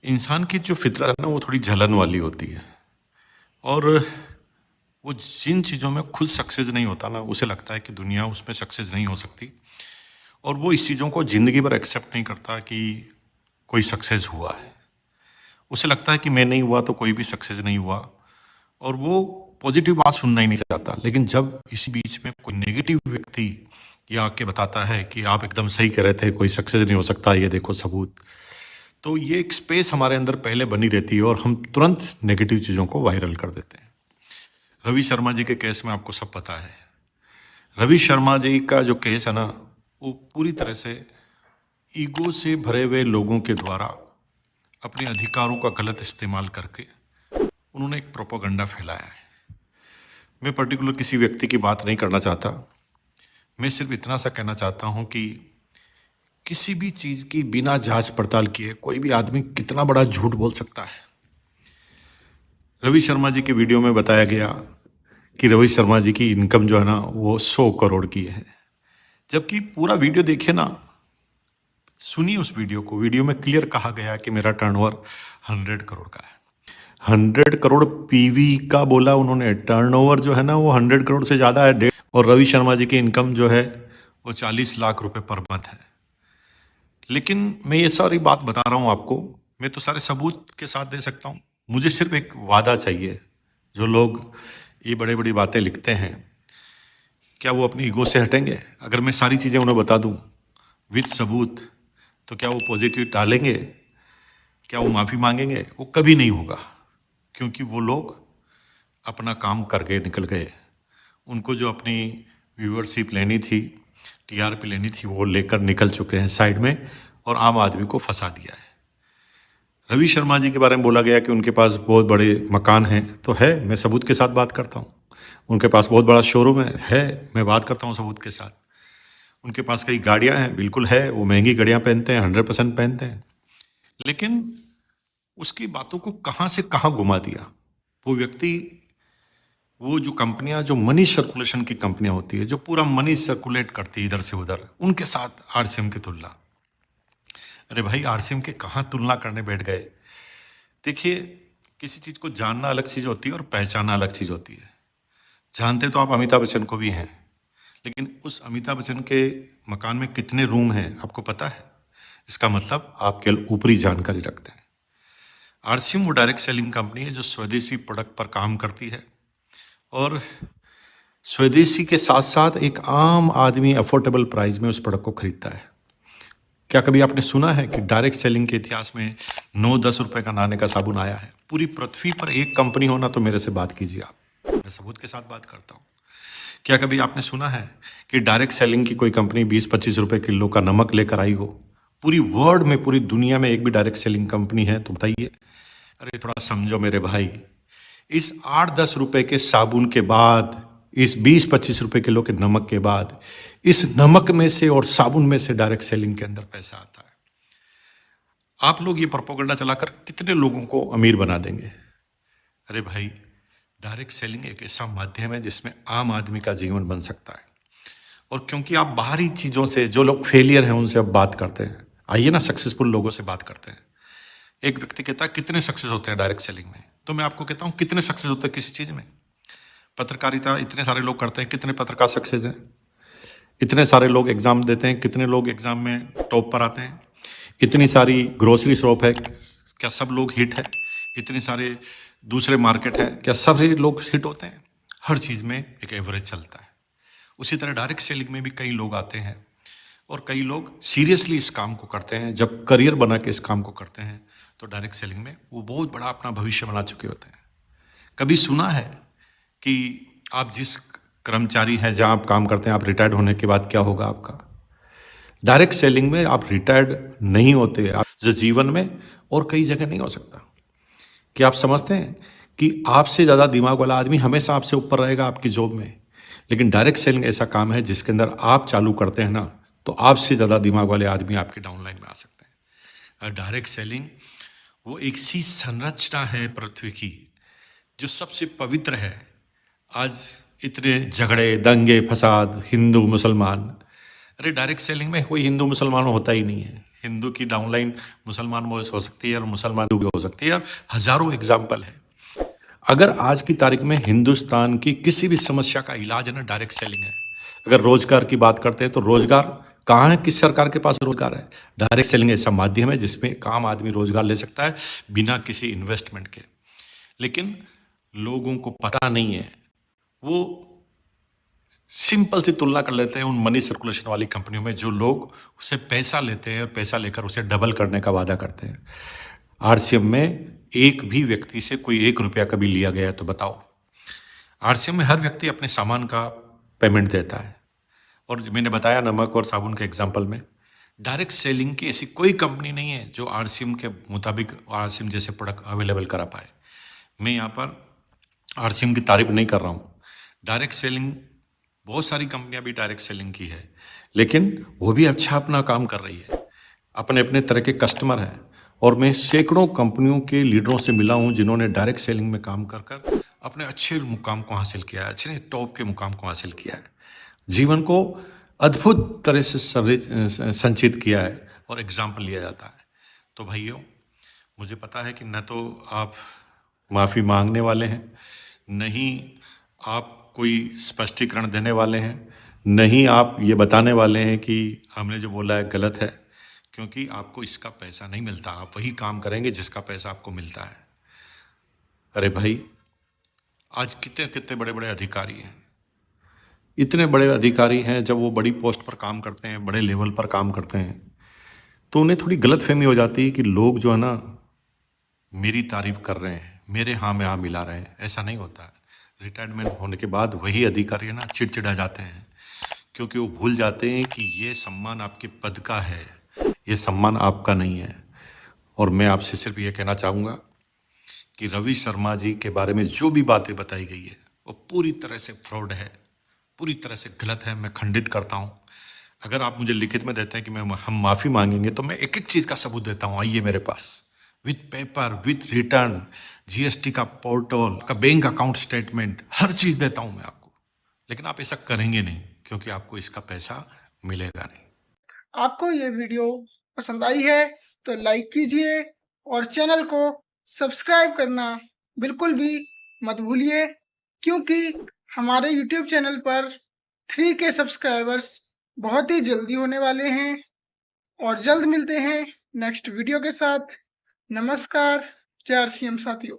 इंसान की जो फितरत है ना वो थोड़ी जलन वाली होती है। और वो जिन चीज़ों में खुद सक्सेस नहीं होता ना उसे लगता है कि दुनिया उसमें सक्सेस नहीं हो सकती। और वो इस चीज़ों को ज़िंदगी भर एक्सेप्ट नहीं करता कि कोई सक्सेस हुआ है। उसे लगता है कि मैं नहीं हुआ तो कोई भी सक्सेस नहीं हुआ। और वो पॉजिटिव बात सुनना ही नहीं चाहता। लेकिन जब इसी बीच में कोई नेगेटिव व्यक्ति ये आके बताता है कि आप एकदम सही कह रहे थे, कोई सक्सेस नहीं हो सकता, ये देखो सबूत, तो ये एक स्पेस हमारे अंदर पहले बनी रहती है और हम तुरंत नेगेटिव चीज़ों को वायरल कर देते हैं। रवि शर्मा जी के केस में आपको सब पता है। रवि शर्मा जी का जो केस है ना वो पूरी तरह से ईगो से भरे हुए लोगों के द्वारा अपने अधिकारों का गलत इस्तेमाल करके उन्होंने एक प्रोपेगेंडा फैलाया है। मैं पर्टिकुलर किसी व्यक्ति की बात नहीं करना चाहता। मैं सिर्फ इतना सा कहना चाहता हूं कि किसी भी चीज़ की बिना जांच पड़ताल किए कोई भी आदमी कितना बड़ा झूठ बोल सकता है। रवि शर्मा जी के वीडियो में बताया गया कि रवि शर्मा जी की इनकम जो है ना वो 100 करोड़ की है। जबकि पूरा वीडियो देखिए ना, सुनिए उस वीडियो को। वीडियो में क्लियर कहा गया कि मेरा टर्नओवर 100 करोड़ का है। 100 करोड़ पीवी का बोला उन्होंने। टर्नओवर जो है ना वो 100 करोड़ से ज़्यादा है। और रवि शर्मा जी की इनकम जो है वो 40 लाख रुपए पर मंथ है। लेकिन मैं ये सारी बात बता रहा हूँ आपको, मैं तो सारे सबूत के साथ दे सकता हूँ। मुझे सिर्फ एक वादा चाहिए। जो लोग ये बड़ी बड़ी बातें लिखते हैं, क्या वो अपनी ईगो से हटेंगे? अगर मैं सारी चीज़ें उन्हें बता दूँ विद सबूत, तो क्या वो पॉजिटिव डालेंगे? क्या वो माफ़ी मांगेंगे? वो कभी नहीं होगा, क्योंकि वो लोग अपना काम करके निकल गए। उनको जो अपनी व्यूअरशिप लेनी थी, टीआरपी लेनी थी, वो लेकर निकल चुके हैं साइड में और आम आदमी को फंसा दिया है। रवि शर्मा जी के बारे में बोला गया कि उनके पास बहुत बड़े मकान हैं, तो है, मैं सबूत के साथ बात करता हूँ। उनके पास बहुत बड़ा शोरूम है, मैं बात करता हूँ सबूत के साथ। उनके पास कई गाड़ियाँ हैं, बिल्कुल है, वो महंगी गाड़ियाँ पहनते हैं, 100% पहनते हैं। लेकिन उसकी बातों को कहाँ से कहाँ घुमा दिया वो व्यक्ति। वो जो कंपनियां, जो मनी सर्कुलेशन की कंपनियां होती है, जो पूरा मनी सर्कुलेट करती है इधर से उधर, उनके साथ आरसीएम की तुलना। अरे भाई, आरसीएम के कहाँ तुलना करने बैठ गए? देखिए, किसी चीज़ को जानना अलग चीज़ होती है और पहचानना अलग चीज़ होती है। जानते तो आप अमिताभ बच्चन को भी हैं, लेकिन उस अमिताभ बच्चन के मकान में कितने रूम हैं आपको पता है? इसका मतलब आप केवल ऊपरी जानकारी रखते हैं। आरसीएम वो डायरेक्ट सेलिंग कंपनी है जो स्वदेशी प्रोडक्ट पर काम करती है और स्वदेशी के साथ साथ एक आम आदमी अफोर्डेबल प्राइस में उस प्रोडक्ट को खरीदता है। क्या कभी आपने सुना है कि डायरेक्ट सेलिंग के इतिहास में 9-10 रुपए का नाने का साबुन आया है? पूरी पृथ्वी पर एक कंपनी होना तो मेरे से बात कीजिए आप, मैं सबूत के साथ बात करता हूँ। क्या कभी आपने सुना है कि डायरेक्ट सेलिंग की कोई कंपनी 20-25 रुपए किलो का नमक लेकर आई हो? पूरी वर्ल्ड में, पूरी दुनिया में एक भी डायरेक्ट सेलिंग कंपनी है तो बताइए। अरे थोड़ा समझो मेरे भाई। इस 8-10 रुपए के साबुन के बाद, इस 20-25 रुपए किलो के नमक के बाद, इस नमक में से और साबुन में से डायरेक्ट सेलिंग के अंदर पैसा आता है। आप लोग ये प्रोपेगेंडा चलाकर कितने लोगों को अमीर बना देंगे? अरे भाई, डायरेक्ट सेलिंग एक ऐसा माध्यम है जिसमें आम आदमी का जीवन बन सकता है। और क्योंकि आप बाहरी चीज़ों से, जो लोग फेलियर हैं उनसे अब बात करते हैं, आइए ना सक्सेसफुल लोगों से बात करते हैं। एक व्यक्ति कहता है कितने सक्सेस होते हैं डायरेक्ट सेलिंग में, तो मैं आपको कहता हूँ कितने सक्सेस होते हैं किसी चीज़ में। पत्रकारिता इतने सारे लोग करते हैं, कितने पत्रकार सक्सेस हैं? इतने सारे लोग एग्जाम देते हैं, कितने लोग एग्जाम में टॉप पर आते हैं? इतनी सारी ग्रोसरी शॉप है, क्या सब लोग हिट है? इतने सारे दूसरे मार्केट है, क्या सभी लोग हिट होते हैं? हर चीज़ में एक एवरेज चलता है। उसी तरह डायरेक्ट सेलिंग में भी कई लोग आते हैं और कई लोग सीरियसली इस काम को करते हैं। जब करियर बना के इस काम को करते हैं तो डायरेक्ट सेलिंग में वो बहुत बड़ा अपना भविष्य बना चुके होते हैं। कभी सुना है कि आप जिस कर्मचारी हैं जहाँ आप काम करते हैं, आप रिटायर्ड होने के बाद क्या होगा आपका? डायरेक्ट सेलिंग में आप रिटायर्ड नहीं होते, आप जीवन में और कई जगह नहीं हो सकता। कि आप समझते हैं कि आपसे ज़्यादा दिमाग वाला आदमी हमेशा आपसे ऊपर रहेगा आपकी जॉब में। लेकिन डायरेक्ट सेलिंग ऐसा काम है जिसके अंदर आप चालू करते हैं ना, तो आपसे ज़्यादा दिमाग वाले आदमी आपके डाउनलाइन में आ सकते हैं। डायरेक्ट सेलिंग वो एक सी संरचना है पृथ्वी की जो सबसे पवित्र है। आज इतने झगड़े, दंगे, फसाद, हिंदू मुसलमान, अरे डायरेक्ट सेलिंग में कोई हिंदू मुसलमान होता ही नहीं है। हिंदू की डाउनलाइन मुसलमान वॉइस हो सकती है और मुसलमान भी हो सकती है, और हजारों एग्जाम्पल है। अगर आज की तारीख में हिंदुस्तान की किसी भी समस्या का इलाज है ना, डायरेक्ट सेलिंग है। अगर रोजगार की बात करते हैं तो रोजगार कहाँ है, किस सरकार के पास रोजगार है? डायरेक्ट सेलिंग ऐसा माध्यम है जिसमें काम आदमी रोजगार ले सकता है बिना किसी इन्वेस्टमेंट के। लेकिन लोगों को पता नहीं है, वो सिंपल सी तुलना कर लेते हैं उन मनी सर्कुलेशन वाली कंपनियों में जो लोग उससे पैसा लेते हैं और पैसा लेकर उसे डबल करने का वादा करते हैं। आरसीएम में एक भी व्यक्ति से कोई 1 रुपया कभी लिया गया तो बताओ? आरसीएम में हर व्यक्ति अपने सामान का पेमेंट देता है। और जो मैंने बताया नमक और साबुन के एग्जाम्पल में, डायरेक्ट सेलिंग की ऐसी कोई कंपनी नहीं है जो आरसीएम के मुताबिक आरसीएम जैसे प्रोडक्ट अवेलेबल करा पाए। मैं यहाँ पर आरसीएम की तारीफ नहीं कर रहा हूँ। डायरेक्ट सेलिंग, बहुत सारी कंपनियां भी डायरेक्ट सेलिंग की है, लेकिन वो भी अच्छा अपना काम कर रही है। अपने अपने तरह के कस्टमर हैं, और मैं सैकड़ों कंपनियों के लीडरों से मिला हूं जिन्होंने डायरेक्ट सेलिंग में काम कर कर अपने अच्छे मुकाम को हासिल किया है, अच्छे टॉप के मुकाम को हासिल किया है, जीवन को अद्भुत तरह से संचित किया है और एग्जाम्पल लिया जाता है। तो भाइयों, मुझे पता है कि न तो आप माफ़ी मांगने वाले हैं, नहीं आप कोई स्पष्टीकरण देने वाले हैं, नहीं आप ये बताने वाले हैं कि हमने जो बोला है गलत है, क्योंकि आपको इसका पैसा नहीं मिलता। आप वही काम करेंगे जिसका पैसा आपको मिलता है। अरे भाई, आज कितने कितने बड़े बड़े अधिकारी हैं, इतने बड़े अधिकारी हैं, जब वो बड़ी पोस्ट पर काम करते हैं, बड़े लेवल पर काम करते हैं, तो उन्हें थोड़ी गलतफहमी हो जाती है कि लोग जो है ना मेरी तारीफ कर रहे हैं, मेरे हाँ में हाँ मिला रहे हैं। ऐसा नहीं होता है। रिटायरमेंट होने के बाद वही अधिकारी ना चिड़चिड़ा जाते हैं, क्योंकि वो भूल जाते हैं कि ये सम्मान आपके पद का है, ये सम्मान आपका नहीं है। और मैं आपसे सिर्फ ये कहना चाहूँगा कि रवि शर्मा जी के बारे में जो भी बातें बताई गई है वो पूरी तरह से फ्रॉड है, पूरी तरह से गलत है। मैं खंडित करता हूँ। अगर आप मुझे लिखित में देते हैं कि हम माफ़ी मांगेंगे, तो मैं एक एक चीज़ का सबूत देता हूँ। आइए मेरे पास, with paper, with return, GST का पोर्टल का, बैंक अकाउंट स्टेटमेंट, हर चीज़ देता हूँ मैं आपको। लेकिन आप ऐसा करेंगे नहीं, क्योंकि आपको इसका पैसा मिलेगा नहीं। आपको ये वीडियो पसंद आई है तो लाइक कीजिए और चैनल को सब्सक्राइब करना बिल्कुल भी मत भूलिए, क्योंकि हमारे YouTube चैनल पर 3K सब्सक्राइबर्स बहुत ही जल्दी होने वाले हैं। और जल्द मिलते हैं नेक्स्ट वीडियो के साथ। नमस्कार, जय आरसीएम साथियों।